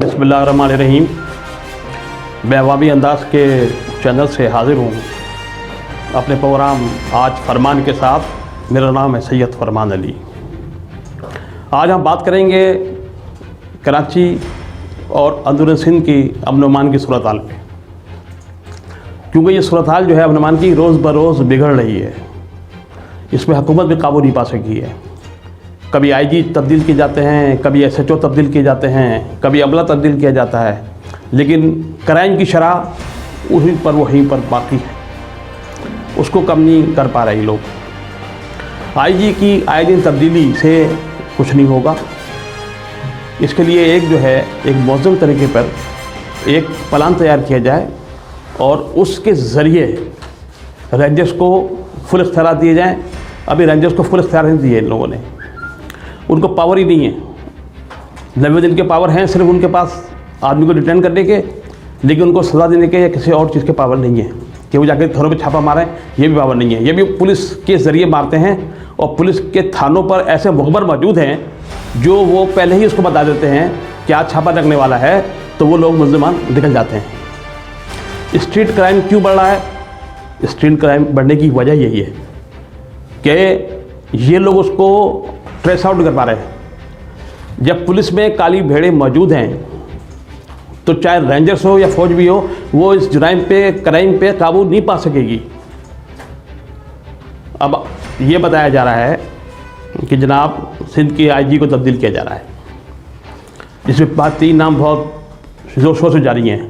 बिस्मिल्लाहिर्रहमानिर्रहीम। मैं अवामी अंदाज़ के चैनल से हाज़िर हूँ अपने प्रोग्राम आज फरमान के साथ। मेरा नाम है सैयद फरमान अली। आज हम बात करेंगे कराची और अंदरूनी सिंध की अमन अमान की सूरत हाल पे, क्योंकि ये सूरत हाल जो है अमन अमान की रोज़ बरोज़ बिगड़ रही है। इसमें हुकूमत भी काबू नहीं पा सकी है। कभी आईजी तब्दील किए जाते हैं, कभी एसएचओ तब्दील किए जाते हैं, कभी अमला तब्दील किया जाता है, लेकिन क्राइम की शरह वहीं पर बाकी है, उसको कम नहीं कर पा रहे लोग। आईजी की आए दिन तब्दीली से कुछ नहीं होगा। इसके लिए एक मौज़ूम तरीके पर एक प्लान तैयार किया जाए और उसके ज़रिए रेंजर्स को फुल इख्तियार दिए जाएँ। अभी रेंजर्स को फुल इख्तियार नहीं दिए इन लोगों ने, उनको पावर ही नहीं है। 90 दिन के पावर हैं सिर्फ उनके पास आदमी को डिटेन करने के, लेकिन उनको सज़ा देने के या किसी और चीज़ के पावर नहीं है कि वो जाकर घरों पे छापा मारें, ये भी पावर नहीं है। ये भी पुलिस के ज़रिए मारते हैं और पुलिस के थानों पर ऐसे मुखबर मौजूद हैं जो वो पहले ही उसको बता देते हैं कि आज छापा लगने वाला है, तो वो लोग मुल्ज़िमान निकल जाते हैं। स्ट्रीट क्राइम क्यों बढ़ रहा है? स्ट्रीट क्राइम बढ़ने की वजह यही है कि ये लोग उसको ट्रेस आउट कर पा रहे हैं। जब पुलिस में काली भेड़ें मौजूद हैं तो चाहे रेंजर्स हो या फौज भी हो, वो इस क्राइम पे काबू नहीं पा सकेगी। अब ये बताया जा रहा है कि जनाब सिंध की आईजी को तब्दील किया जा रहा है, जिसमें बात 3 नाम बहुत ज़ोर शोर से जारी हैं,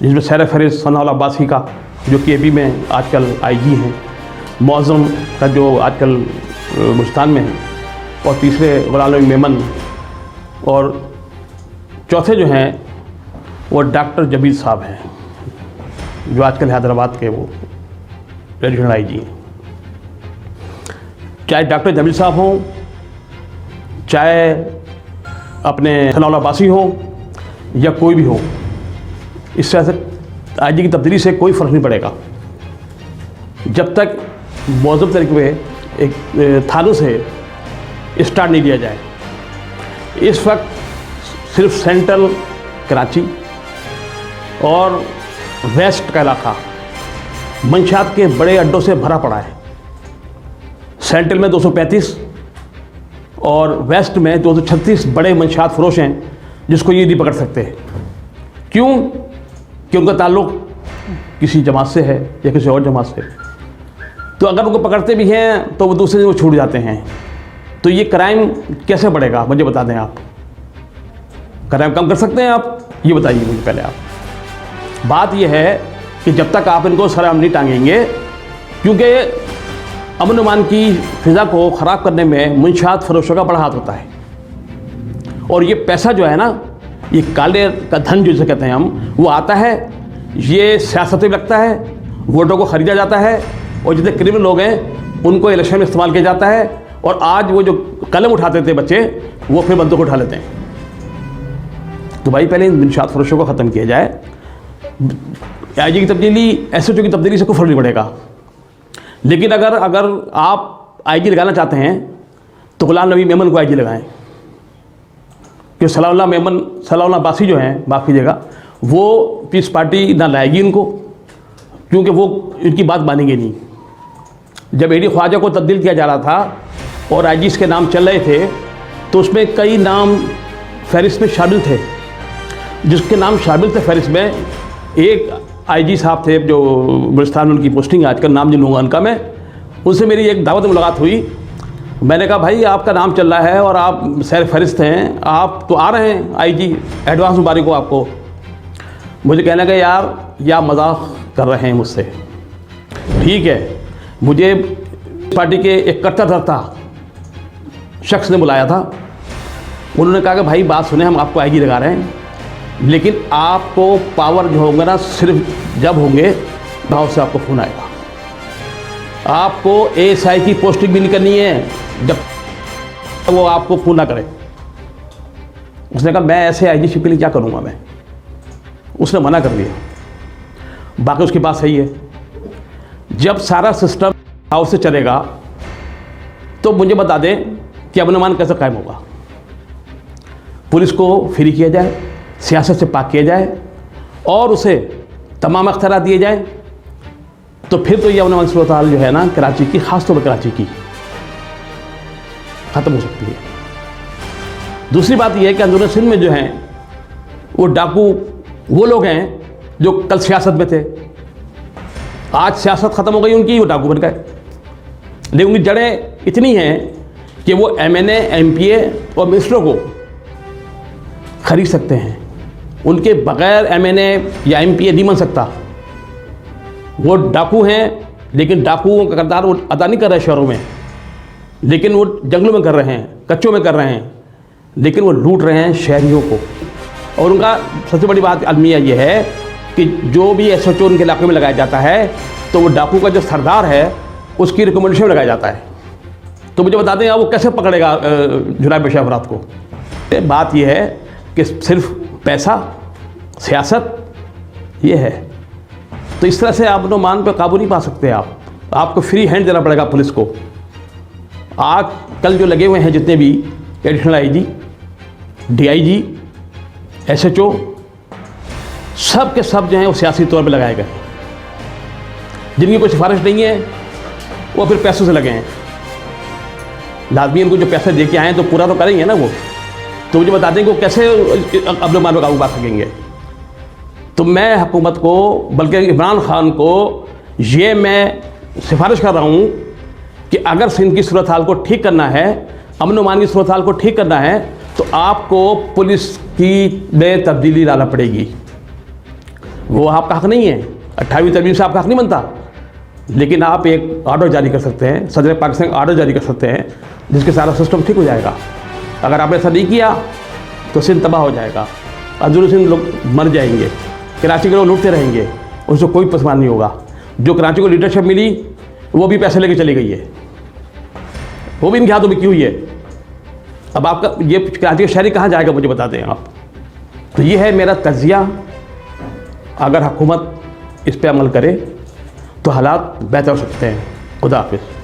जिसमें सैर फहरिस्त सनाउल्लाह अब्बासी का जो कि एपी में आजकल आईजी हैं, मौज़म का जो आजकल बलूचिस्तान में है, और तीसरे गुलाम नबी मेमन, और चौथे जो हैं वो डॉक्टर जबीर साहब हैं जो आजकल हैदराबाद के वो एडिशनल आईजी हैं। चाहे डॉक्टर जबीर साहब हों, चाहे अपने सनाउल्लाह अब्बासी हों या कोई भी हो, इस तरह से आईजी की तब्दीली से कोई फ़र्क नहीं पड़ेगा जब तक मौजूद तरीके पे एक थानों से स्टार्ट नहीं दिया जाए। इस वक्त सिर्फ सेंट्रल कराची और वेस्ट का इलाका मंशात के बड़े अड्डों से भरा पड़ा है। सेंट्रल में 235 और वेस्ट में 236 बड़े मंशात फरोश हैं जिसको ये नहीं पकड़ सकते। क्यों? कि उनका ताल्लुक़ किसी जमात से है या किसी और जमात से। तो अगर उनको पकड़ते भी हैं तो वो दूसरे दिन वो छूट जाते हैं। तो ये क्राइम कैसे बढ़ेगा, मुझे बता दें। आप क्राइम कम कर सकते हैं आप? ये बताइए मुझे पहले आप। बात ये है कि जब तक आप इनको सरेआम नहीं टांगेंगे, क्योंकि अमन अमान की फ़िज़ा को ख़राब करने में मुंशात फरोशों का बड़ा हाथ होता है। और ये पैसा जो है ना, ये काले का धन जिसे कहते हैं हम, वो आता है, ये सियासत में लगता है, वोटों को ख़रीदा जाता है, और जितने क्रिमिनल लोग हैं उनको इलेक्शन में इस्तेमाल किया जाता है। और आज वो जो कलम उठाते थे बच्चे, वो फिर बंदूक उठा लेते हैं। तो भाई पहले इन मुंशात फरोशों को ख़त्म किया जाए। आईजी की तब्दीली, एसएचओ की तब्दीली से कोई फर्क नहीं पड़ेगा। लेकिन अगर आप आईजी लगाना चाहते हैं तो गुलाम नबी मेमन को आईजी लगाएं, कि सनाउल्लाह अब्बासी जो हैं, माफ़ कीजिएगा, वो पीस पार्टी ना लाएगी इनको, क्योंकि वो इनकी बात मानेंगे नहीं। जब एडी ख्वाजा को तब्दील किया जा रहा था और आईजी के नाम चल रहे थे, तो उसमें कई नाम फहरिस्त में शामिल थे। जिसके नाम शामिल थे फहरिस्त में, एक आईजी साहब थे जो बलूचिस्तान में उनकी पोस्टिंग है आजकल, नाम जिन लूँगा उनका मैं। उनसे मेरी एक दावत मुलाकात हुई। मैंने कहा भाई आपका नाम चल रहा है और आप सैर फहरिस्त हैं, आप तो आ रहे हैं आईजी, एडवांस मुबारक हो आपको। मुझे कहने का यार या मजाक कर रहे हैं मुझसे। ठीक है, मुझे पार्टी के एक करता धरता शख्स ने बुलाया था। उन्होंने कहा कि भाई बात सुने, हम आपको आईजी लगा रहे हैं, लेकिन आपको पावर जो होंगे ना सिर्फ जब होंगे गाँव से आपको फ़ोन आएगा। आपको एएसआई की पोस्टिंग भी नहीं करनी है जब वो आपको फ़ोन ना करे। उसने कहा मैं ऐसे आईजी के लिए क्या करूँगा मैं। उसने मना कर दिया। बाकी उसकी बात सही है। जब सारा सिस्टम हाउस से चलेगा तो मुझे बता दें कि अमन अमान कैसे कायम होगा। पुलिस को फ्री किया जाए, सियासत से पाक किया जाए और उसे तमाम अख्तियारात दिए जाएँ, तो फिर तो ये अमन सूरत हाल जो है ना कराची की, ख़ास तौर पर कराची की, ख़त्म हो सकती है। दूसरी बात यह है कि अंदरूनी सिंध में जो हैं वो डाकू वो लोग हैं जो कल सियासत में थे, आज सियासत ख़त्म हो गई उनकी, वो डाकू बन गए। लेकिन उनकी जड़ें इतनी हैं कि वो MNA, MPA और मिनिस्टरों को खरीद सकते हैं, उनके बग़ैर MNA या MPA नहीं बन सकता। वो डाकू हैं, लेकिन डाकुओं का किरदार वो अदा नहीं कर रहे शहरों में, लेकिन वो जंगलों में कर रहे हैं, कच्चों में कर रहे हैं, लेकिन वो लूट रहे हैं शहरियों को। और उनका सबसे बड़ी बात अलमिया ये है कि जो भी SHO उनके इलाके में लगाया जाता है, तो वो डाकू का जो सरदार है उसकी रिकमेंडेशन में लगाया जाता है। तो मुझे बता दें, वो कैसे पकड़ेगा जुराब पेशा अफराद को। बात यह है कि सिर्फ पैसा, सियासत ये है, तो इस तरह से आप मान पर काबू नहीं पा सकते। आपको फ्री हैंड देना पड़ेगा पुलिस को। आज कल जो लगे हुए हैं जितने भी एडिशनल IG, DIG, SHO, सब के सब जो हैं वो सियासी तौर पे लगाए गए, जिनकी कोई सिफारिश नहीं है, वो फिर पैसों से लगे हैं। लाजमी उनको जो पैसे दे के आए हैं तो पूरा तो करेंगे ना वो। तो मुझे बता दें कि वो कैसे अब्दुल मान पर काबू पा सकेंगे। तो मैं हुकूमत को, बल्कि इमरान खान को ये मैं सिफारिश कर रहा हूँ कि अगर सिंध की सूरत हाल को ठीक करना है, अमन अमान की सूरत हाल को ठीक करना है, तो आपको पुलिस की में तब्दीली लाना पड़ेगी। वो आपका हक़ नहीं है, 28वीं तरमीम से आपका हक़ नहीं बनता, लेकिन आप एक ऑर्डर जारी कर सकते हैं, सदर पाकिस्तान ऑर्डर जारी कर सकते हैं, जिसके सारा सिस्टम ठीक हो जाएगा। अगर आपने ऐसा नहीं किया तो सिंध तबाह हो जाएगा, अंदरूनी सिंध लोग मर जाएंगे, कराची के लोग लूटते रहेंगे, उससे कोई पसमान नहीं होगा। जो कराची को लीडरशिप मिली वो भी पैसे लेके चली गई है, वो भी इनके हाथों में की हुई है। अब आपका ये कराची का शहरी कहाँ जाएगा, मुझे बता दें आप। तो ये है मेरा तज्जिया। अगर हुकूमत इस पर अमल करे तो हालात बेहतर हो सकते हैं। खुदा हाफिज़।